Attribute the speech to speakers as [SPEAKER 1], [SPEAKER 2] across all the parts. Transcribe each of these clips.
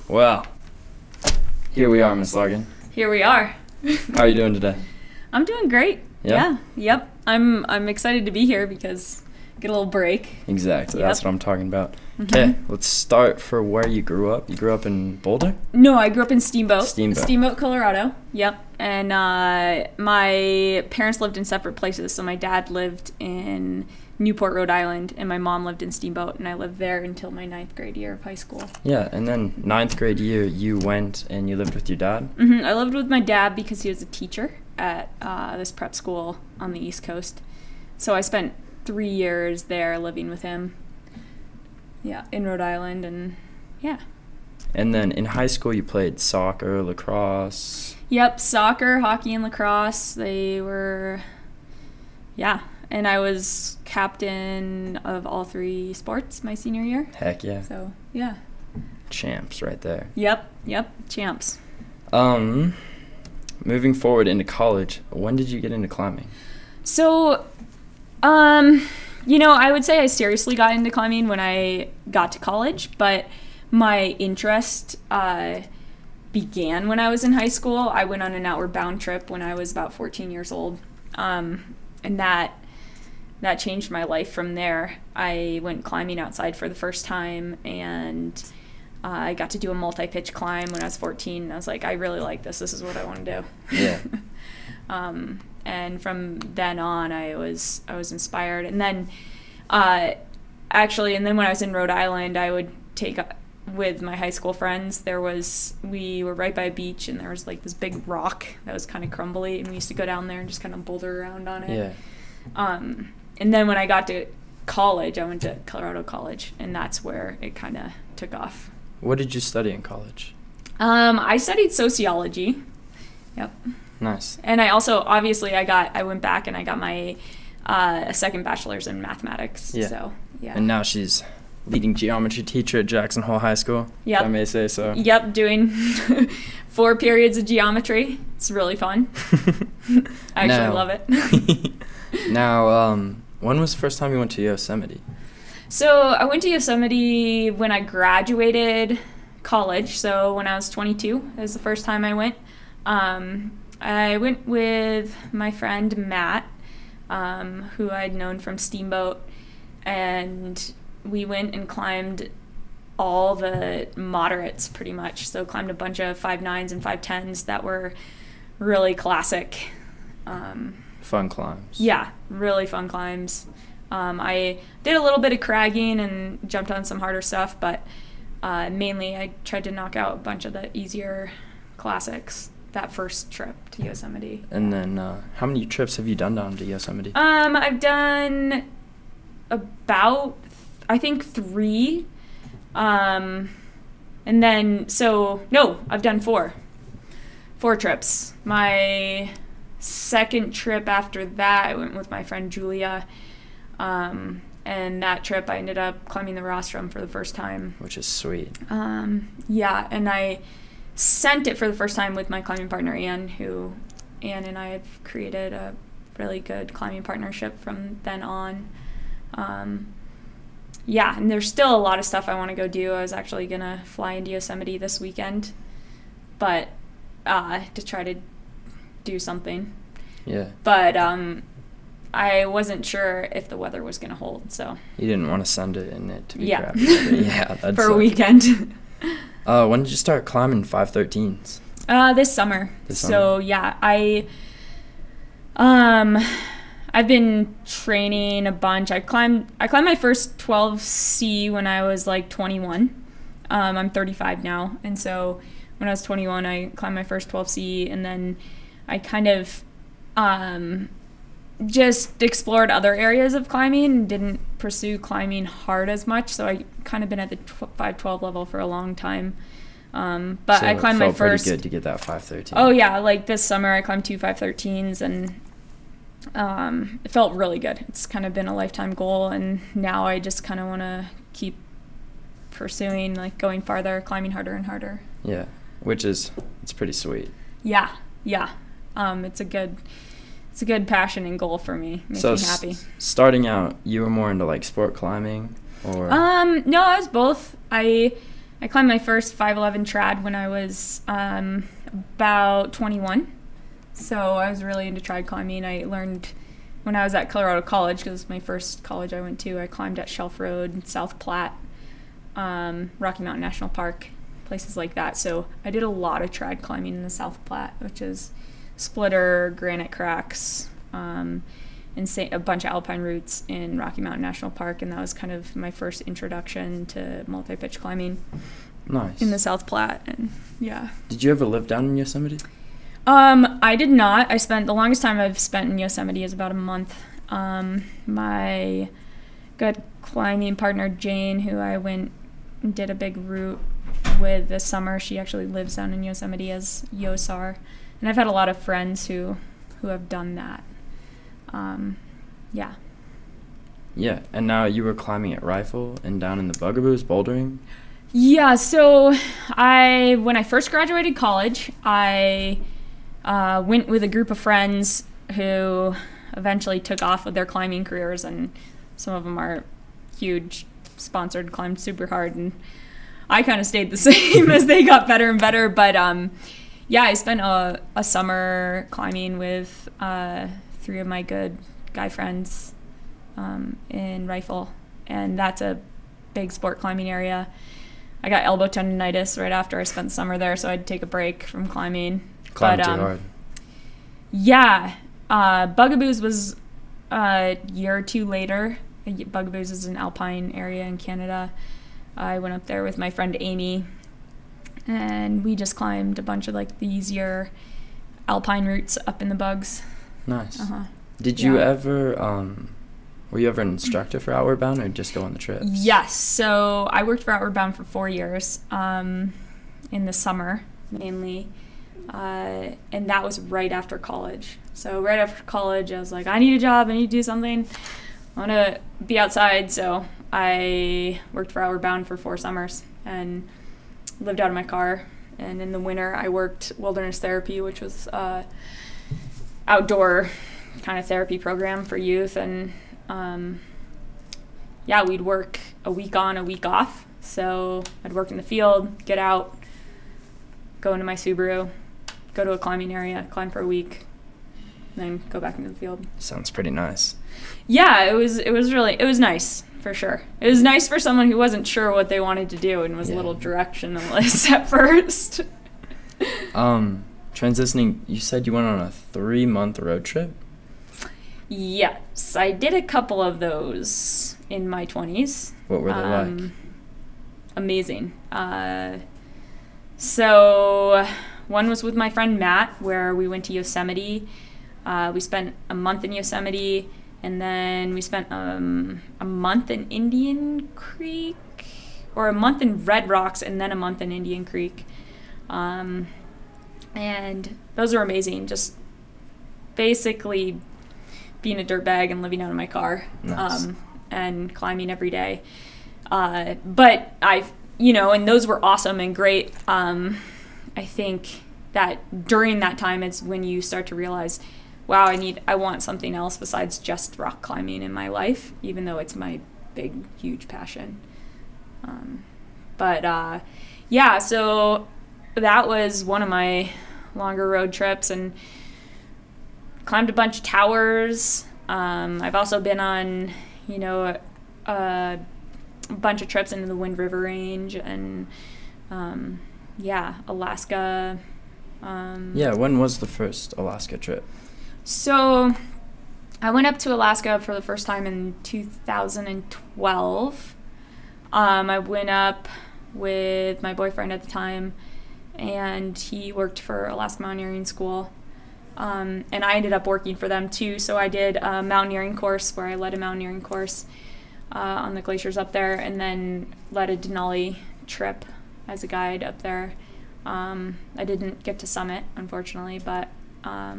[SPEAKER 1] Well, here we are, Miss Larkin.
[SPEAKER 2] Here we are.
[SPEAKER 1] How are you doing today?
[SPEAKER 2] I'm doing great.
[SPEAKER 1] Yeah?
[SPEAKER 2] Yep. I'm excited to be here because get a little break.
[SPEAKER 1] Exactly.
[SPEAKER 2] Yep.
[SPEAKER 1] That's what I'm talking about. Okay, let's start for where you grew up. You grew up in Boulder?
[SPEAKER 2] No, I grew up in Steamboat.
[SPEAKER 1] Steamboat,
[SPEAKER 2] Colorado. Yep. And my parents lived in separate places. So my dad lived in Newport, Rhode Island, and my mom lived in Steamboat, and I lived there until my 9th grade year of high school.
[SPEAKER 1] Yeah, and then 9th grade year, you went and you lived with your dad?
[SPEAKER 2] I lived with my dad because he was a teacher at this prep school on the East Coast. So I spent 3 years there living with him. Yeah, in Rhode Island, and yeah.
[SPEAKER 1] And then in high school, you played soccer, lacrosse.
[SPEAKER 2] Yep, soccer, hockey, and lacrosse. They were, yeah. And I was captain of all 3 sports my senior year.
[SPEAKER 1] Heck yeah.
[SPEAKER 2] So, yeah.
[SPEAKER 1] Champs right there.
[SPEAKER 2] Yep, champs.
[SPEAKER 1] Moving forward into college, when did you get into climbing?
[SPEAKER 2] So, I would say I seriously got into climbing when I got to college, but my interest began when I was in high school. I went on an outward bound trip when I was about 14 years old, and that changed my life from there. I went climbing outside for the first time, and I got to do a multi-pitch climb when I was 14. And I was like, I really like this. This is what I want to do.
[SPEAKER 1] Yeah.
[SPEAKER 2] And from then on, I was inspired. And then, when I was in Rhode Island, I would take with my high school friends. We were right by a beach, and there was like this big rock that was kind of crumbly, and we used to go down there and just kind of boulder around on it.
[SPEAKER 1] Yeah.
[SPEAKER 2] And then when I got to college, I went to Colorado College, and that's where it kind of took off.
[SPEAKER 1] What did you study in college?
[SPEAKER 2] I studied sociology. Yep.
[SPEAKER 1] Nice.
[SPEAKER 2] And I also, obviously, I went back and I got my second bachelor's in mathematics.
[SPEAKER 1] Yeah.
[SPEAKER 2] So, yeah.
[SPEAKER 1] And now she's leading geometry teacher at Jackson Hole High School,
[SPEAKER 2] yep.
[SPEAKER 1] if I may say so.
[SPEAKER 2] Yep, doing 4 periods of geometry. It's really fun. I actually love it.
[SPEAKER 1] Now, when was the first time you went to Yosemite?
[SPEAKER 2] So I went to Yosemite when I graduated college. So when I was 22, that was the first time I went. I went with my friend Matt, who I'd known from Steamboat, and we went and climbed all the moderates pretty much. So climbed a bunch of 5.9s and 5.10s that were really classic.
[SPEAKER 1] Fun climbs.
[SPEAKER 2] Yeah, really fun climbs. I did a little bit of cragging and jumped on some harder stuff, but mainly I tried to knock out a bunch of the easier classics that first trip to Yosemite.
[SPEAKER 1] And then how many trips have you done down to Yosemite?
[SPEAKER 2] I've done about, I think, 3. And then, I've done 4. 4 trips. My second trip after that, I went with my friend Julia. And that trip, I ended up climbing the rostrum for the first time.
[SPEAKER 1] Which is sweet.
[SPEAKER 2] Yeah, and I sent it for the first time with my climbing partner, Ann and I have created a really good climbing partnership from then on. Yeah, and there's still a lot of stuff I want to go do. I was actually going to fly into Yosemite this weekend, but to try to do something.
[SPEAKER 1] Yeah.
[SPEAKER 2] But I wasn't sure if the weather was going to hold, so.
[SPEAKER 1] You didn't want to send it in it to be crappy. Yeah, that's
[SPEAKER 2] for a weekend.
[SPEAKER 1] When did you start climbing 513s?
[SPEAKER 2] This summer. So yeah, I've been training a bunch. I climbed my first 12C when I was like 21. I'm 35 now, and so when I was 21, I climbed my first 12C, and then I kind of just explored other areas of climbing and didn't pursue climbing hard as much. So I kind of been at the 512 level for a long time. But
[SPEAKER 1] so
[SPEAKER 2] I climbed my first.
[SPEAKER 1] Pretty good to get that 513.
[SPEAKER 2] Oh yeah, like this summer I climbed 2 513s, and it felt really good. It's kind of been a lifetime goal, and now I just kind of want to keep pursuing, like going farther, climbing harder and harder.
[SPEAKER 1] Yeah, it's pretty sweet.
[SPEAKER 2] Yeah. It's a good passion and goal for me. Makes me happy.
[SPEAKER 1] Starting out, you were more into like sport climbing, or?
[SPEAKER 2] No, I was both. I I climbed my first 511 trad when I was about 21. So I was really into trad climbing. I learned when I was at Colorado College, because it was my first college I went to. I climbed at Shelf Road, South Platte, Rocky Mountain National Park, places like that. So I did a lot of trad climbing in the South Platte, which is Splitter, Granite Cracks, and a bunch of alpine routes in Rocky Mountain National Park, and that was kind of my first introduction to multi-pitch climbing.
[SPEAKER 1] Nice.
[SPEAKER 2] In the South Platte, and yeah.
[SPEAKER 1] Did you ever live down in Yosemite?
[SPEAKER 2] I did not. The longest time I've spent in Yosemite is about a month. My good climbing partner Jane, who I went and did a big route with this summer, she actually lives down in Yosemite as Yosar, and I've had a lot of friends who have done that. Yeah.
[SPEAKER 1] Yeah, and now you were climbing at Rifle and down in the Bugaboos, bouldering?
[SPEAKER 2] Yeah, so when I first graduated college, I went with a group of friends who eventually took off with their climbing careers, and some of them are huge, sponsored, climbed super hard, and I kind of stayed the same as they got better and better. But yeah, I spent a summer climbing with 3 of my good guy friends in Rifle, and that's a big sport climbing area. I got elbow tendonitis right after I spent the summer there, so I had to take a break from climbing.
[SPEAKER 1] Climbed too hard.
[SPEAKER 2] Yeah. Bugaboos was a year or two later. Bugaboos is an alpine area in Canada. I went up there with my friend Amy, and we just climbed a bunch of like the easier alpine routes up in the Bugs.
[SPEAKER 1] Nice. Did you ever, were you ever an instructor for Outward Bound, or just go on the trips?
[SPEAKER 2] Yes. So I worked for Outward Bound for 4 years in the summer, mainly. And that was right after college. So right after college, I was like, I need a job. I need to do something. I want to be outside. So I worked for Outward Bound for 4 summers and lived out of my car. And in the winter, I worked wilderness therapy, which was outdoor kind of therapy program for youth. And yeah, we'd work a week on, a week off. So I'd work in the field, get out, go into my Subaru, go to a climbing area, climb for a week, then go back into the field.
[SPEAKER 1] Sounds pretty nice.
[SPEAKER 2] Yeah, it was nice, for sure. It was nice for someone who wasn't sure what they wanted to do and was a little directionless at first.
[SPEAKER 1] Transitioning, you said you went on a 3-month road trip?
[SPEAKER 2] Yes, I did a couple of those in my 20s.
[SPEAKER 1] What were they like?
[SPEAKER 2] Amazing. So one was with my friend Matt, where we went to Yosemite. We spent a month in Yosemite, and then we spent a month in Indian Creek, or a month in Red Rocks, and then a month in Indian Creek. And those are amazing. Just basically being a dirtbag and living out of my car.
[SPEAKER 1] Nice.
[SPEAKER 2] And climbing every day. But and those were awesome and great. I think that during that time is when you start to realize, wow, I want something else besides just rock climbing in my life, even though it's my big, huge passion. Yeah, so that was one of my longer road trips, and climbed a bunch of towers. I've also been on, a bunch of trips into the Wind River Range, and Alaska.
[SPEAKER 1] When was the first Alaska trip?
[SPEAKER 2] So I went up to Alaska for the first time in 2012. I went up with my boyfriend at the time, and he worked for Alaska Mountaineering School. And I ended up working for them too, so I did a mountaineering course where I led a mountaineering course on the glaciers up there, and then led a Denali trip as a guide up there. I didn't get to summit, unfortunately, but I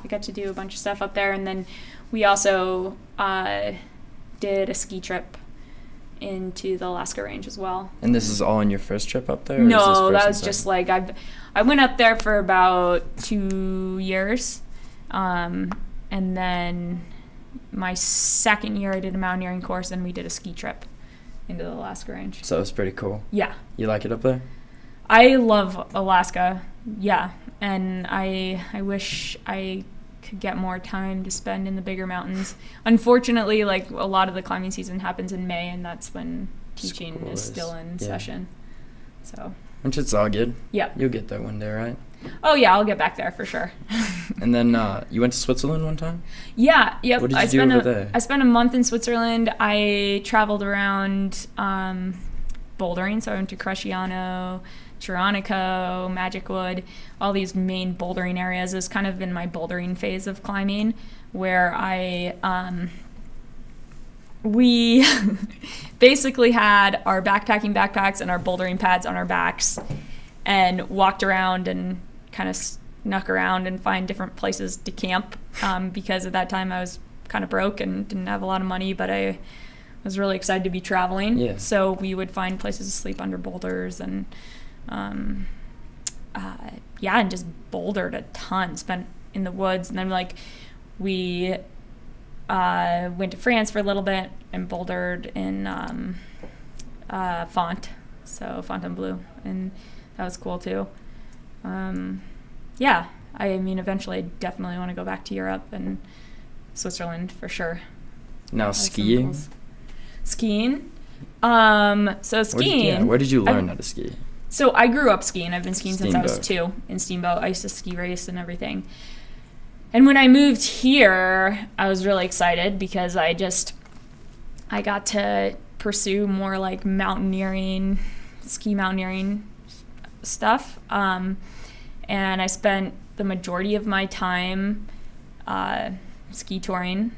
[SPEAKER 2] got to do a bunch of stuff up there, and then we also did a ski trip into the Alaska Range as well.
[SPEAKER 1] And this is all on your first trip up there?
[SPEAKER 2] No, that was just like I went up there for about 2 years, and then my second year I did a mountaineering course, and we did a ski trip into the Alaska range.
[SPEAKER 1] So it's pretty cool.
[SPEAKER 2] Yeah.
[SPEAKER 1] You like it up there?
[SPEAKER 2] I love Alaska. Yeah. And I wish I could get more time to spend in the bigger mountains. Unfortunately, like a lot of the climbing season happens in May, and that's when teaching is still in session. So.
[SPEAKER 1] Which it's all good.
[SPEAKER 2] Yeah.
[SPEAKER 1] You'll get there one day, right?
[SPEAKER 2] Oh yeah, I'll get back there for sure.
[SPEAKER 1] And then you went to Switzerland one time?
[SPEAKER 2] Yeah. Yep.
[SPEAKER 1] What did you do over there?
[SPEAKER 2] I spent a month in Switzerland. I traveled around bouldering, so I went to Cresciano, Tironico, Magic Wood, all these main bouldering areas. It was kind of in my bouldering phase of climbing, where we basically had our backpacking backpacks and our bouldering pads on our backs and walked around and kind of snuck around and find different places to camp, because at that time I was kind of broke and didn't have a lot of money, but I was really excited to be traveling.
[SPEAKER 1] Yeah. So
[SPEAKER 2] we would find places to sleep under boulders and and just bouldered a ton, spent in the woods. And then we went to France for a little bit and bouldered in Fontainebleau, and that was cool too. I mean, eventually I definitely want to go back to Europe and Switzerland for sure.
[SPEAKER 1] Now skiing?
[SPEAKER 2] Skiing? So skiing.
[SPEAKER 1] Where did you learn how to ski?
[SPEAKER 2] So I grew up skiing. I've been skiing since I was 2 in Steamboat. I used to ski race and everything. And when I moved here, I was really excited because I got to pursue more like ski mountaineering stuff. And I spent the majority of my time ski touring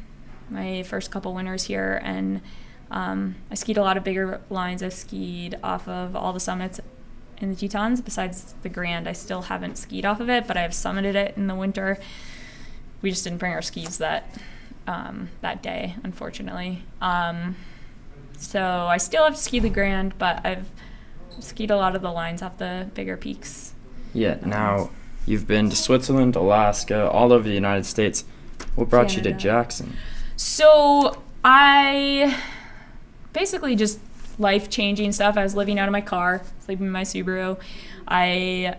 [SPEAKER 2] my first couple winters here. And I skied a lot of bigger lines. I've skied off of all the summits in the Tetons. Besides the Grand, I still haven't skied off of it, but I've summited it in the winter. We just didn't bring our skis that day, unfortunately. So I still have to ski the Grand, but I've skied a lot of the lines off the bigger peaks.
[SPEAKER 1] Yeah, now you've been to Switzerland, Alaska, all over the United States. What brought you to Jackson?
[SPEAKER 2] So I basically just life-changing stuff. I was living out of my car, sleeping in my Subaru. I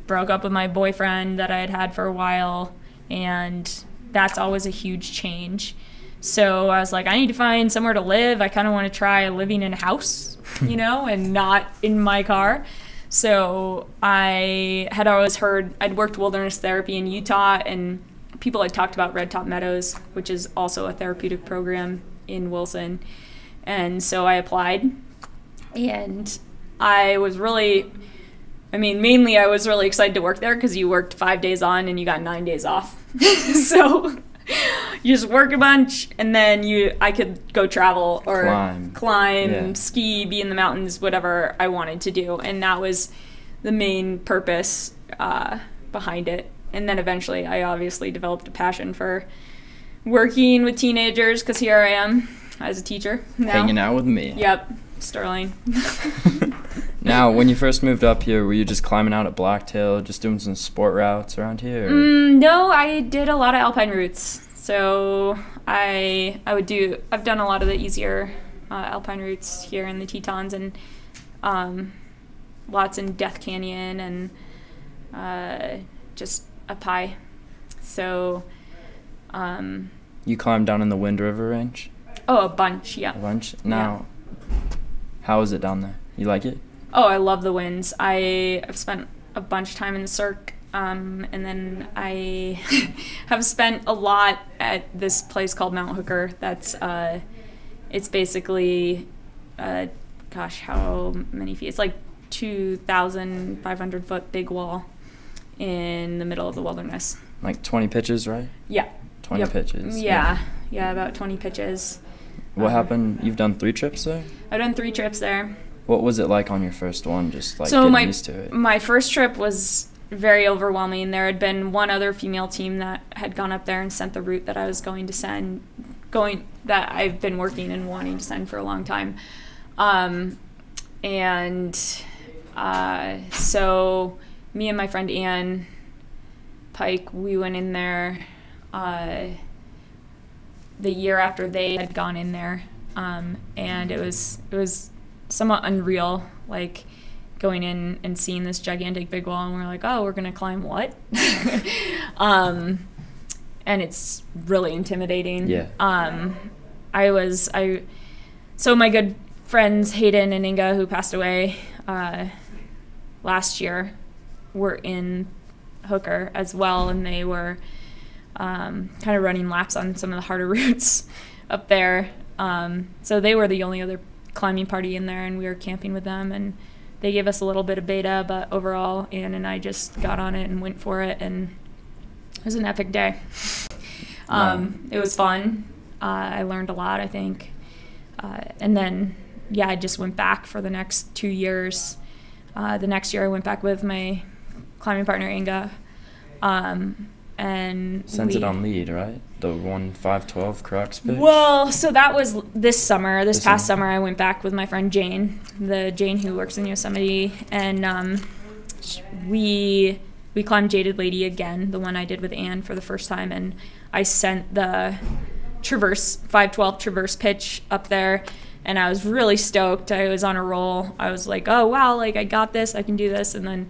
[SPEAKER 2] broke up with my boyfriend that I had had for a while, and that's always a huge change. So I was like, I need to find somewhere to live. I kind of want to try living in a house, and not in my car. So I had always heard, I'd worked wilderness therapy in Utah, and people had talked about Red Top Meadows, which is also a therapeutic program in Wilson. And so I applied, and I was mainly I was really excited to work there because you worked 5 days on and you got 9 days off. So you just work a bunch, and then I could go travel or climb, ski, be in the mountains, whatever I wanted to do. And that was the main purpose behind it. And then eventually I obviously developed a passion for working with teenagers, because here I am as a teacher now.
[SPEAKER 1] Hanging out with me.
[SPEAKER 2] Yep, Sterling.
[SPEAKER 1] Now, when you first moved up here, were you just climbing out at Blacktail, just doing some sport routes around here?
[SPEAKER 2] No, I did a lot of alpine routes. So I've done a lot of the easier alpine routes here in the Tetons, and lots in Death Canyon and just up high. So
[SPEAKER 1] you climbed down in the Wind River Range?
[SPEAKER 2] Oh, a bunch, yeah.
[SPEAKER 1] A bunch? Now, how is it down there? You like it?
[SPEAKER 2] Oh, I love the winds. I've spent a bunch of time in the Cirque, and then I have spent a lot at this place called Mount Hooker. That's it's basically, how many feet? It's like 2,500 foot big wall in the middle of the wilderness.
[SPEAKER 1] Like 20 pitches, right?
[SPEAKER 2] Yeah.
[SPEAKER 1] 20 pitches.
[SPEAKER 2] Yeah, about 20 pitches.
[SPEAKER 1] What happened? You've done 3 trips there?
[SPEAKER 2] I've done 3 trips there.
[SPEAKER 1] What was it like on your first one, just like getting used to it?
[SPEAKER 2] My first trip was very overwhelming. There had been one other female team that had gone up there and sent the route that I was that I've been working and wanting to send for a long time. So me and my friend Ann Pike, we went in there the year after they had gone in there. and it was somewhat unreal, like going in and seeing this gigantic big wall, and we're like, oh, we're gonna climb what? And it's really intimidating.
[SPEAKER 1] Yeah.
[SPEAKER 2] So my good friends Hayden and Inga, who passed away last year, were in Hooker as well, and they were kind of running laps on some of the harder routes up there. So they were the only other climbing party in there, and we were camping with them, and they gave us a little bit of beta, but overall Ann and I just got on it and went for it, and it was an epic day. It was fun. I learned a lot, I think. And then, yeah, I just went back for the next 2 years. The next year I went back with my climbing partner, Inga. And
[SPEAKER 1] sent it on lead, right? The 1:5:12 crux pitch?
[SPEAKER 2] Well, so that was this summer. This past summer I went back with my friend Jane, Jane who works in Yosemite, and we climbed Jaded Lady again, the one I did with Ann for the first time, and I sent the Traverse 5:12 Traverse pitch up there, and I was really stoked. I was on a roll. I was like, oh wow, like I got this, I can do this. And then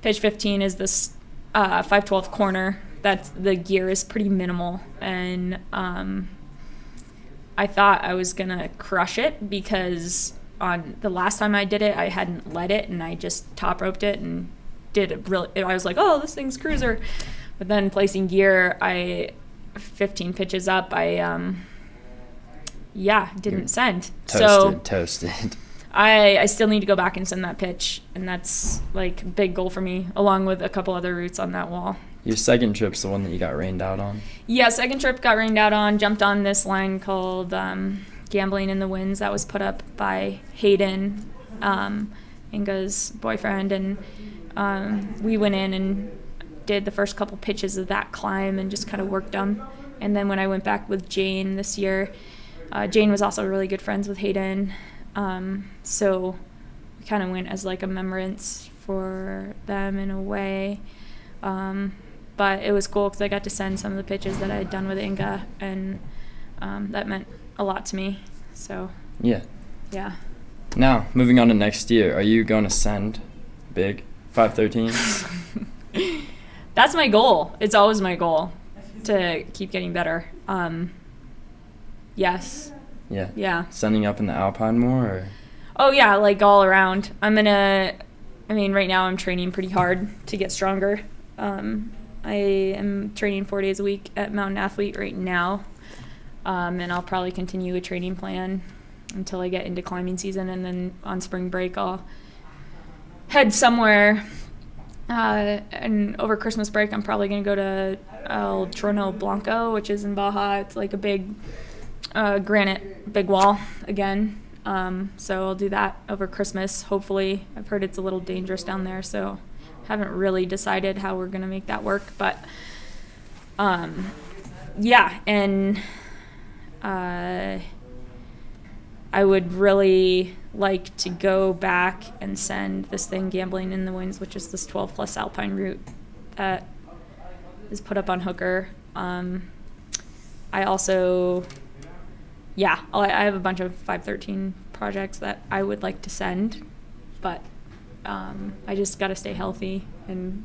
[SPEAKER 2] pitch 15 is this 5:12 corner. That's the gear is pretty minimal, and I thought I was gonna crush it because on the last time I did it, I hadn't let it, and I just top roped it and did it really. I was like, oh, this thing's cruiser. But then placing gear, 15 pitches up, I didn't send.
[SPEAKER 1] Toasted.
[SPEAKER 2] I still need to go back and send that pitch, and that's like a big goal for me, along with a couple other routes on that wall.
[SPEAKER 1] Your second trip's the one that you got rained out on? Yeah,
[SPEAKER 2] second trip got rained out on. Jumped on this line called Gambling in the Winds that was put up by Hayden, Inga's boyfriend, and we went in and did the first couple pitches of that climb and just kind of worked them. And then when I went back with Jane this year, Jane was also really good friends with Hayden, so we kind of went as like a remembrance for them in a way. But it was cool because I got to send some of the pitches that I had done with Inga, and that meant a lot to me. So
[SPEAKER 1] yeah.
[SPEAKER 2] Now,
[SPEAKER 1] moving on to next year, are you going to send big 513s?
[SPEAKER 2] That's my goal. It's always my goal to keep getting better. Yes. Yeah.
[SPEAKER 1] Sending up in the Alpine more? Or?
[SPEAKER 2] Oh, yeah, like all around. Right now I'm training pretty hard to get stronger. I am training 4 days a week at Mountain Athlete right now, and I'll probably continue a training plan until I get into climbing season, and then on spring break I'll head somewhere. And over Christmas break, I'm probably going to go to El Trono Blanco, which is in Baja. It's like a big granite big wall again. So I'll do that over Christmas, hopefully. I've heard it's a little dangerous down there, so haven't really decided how we're going to make that work. But, yeah, and I would really like to go back and send this thing Gambling in the Winds, which is this 12+ alpine route that is put up on Hooker. I also, I have a bunch of 513 projects that I would like to send, but I just got to stay healthy and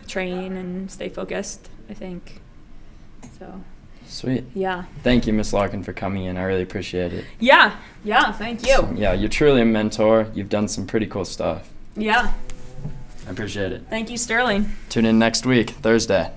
[SPEAKER 2] train and stay focused, I think. So.
[SPEAKER 1] Sweet.
[SPEAKER 2] Yeah.
[SPEAKER 1] Thank you, Miss Larkin, for coming in. I really appreciate it.
[SPEAKER 2] Yeah, thank you.
[SPEAKER 1] Yeah, you're truly a mentor. You've done some pretty cool stuff.
[SPEAKER 2] Yeah.
[SPEAKER 1] I appreciate it.
[SPEAKER 2] Thank you, Sterling.
[SPEAKER 1] Tune in next week, Thursday.